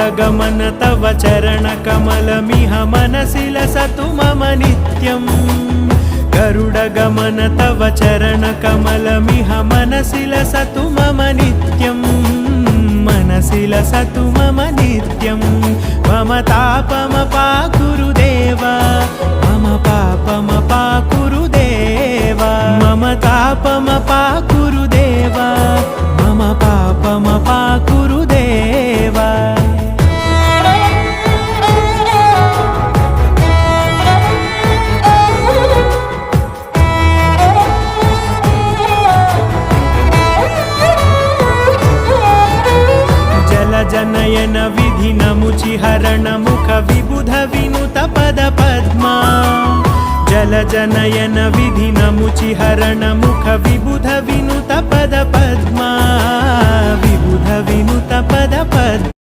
गरुडगमन तव चरणकमलमिह मनसि लसतु मम नित्यम् गरुडगमन तव चरणकमलमिह मनसि लसतु मम नित्यम् मनसि लसतु मम नित्यम् मम तापमपाकुरुदेव मम पापमपाकुरुदेव मम तापमपाकुरुदेव मम पापमपाकुरुदेव जनयन विधिनमुचिहरण मुख विबुध विनुत पद पद्मा जलजनयन विधिनमुचिहरण मुख विबुध विनुत पद पद्मा विबुध विनुत पद पद्मा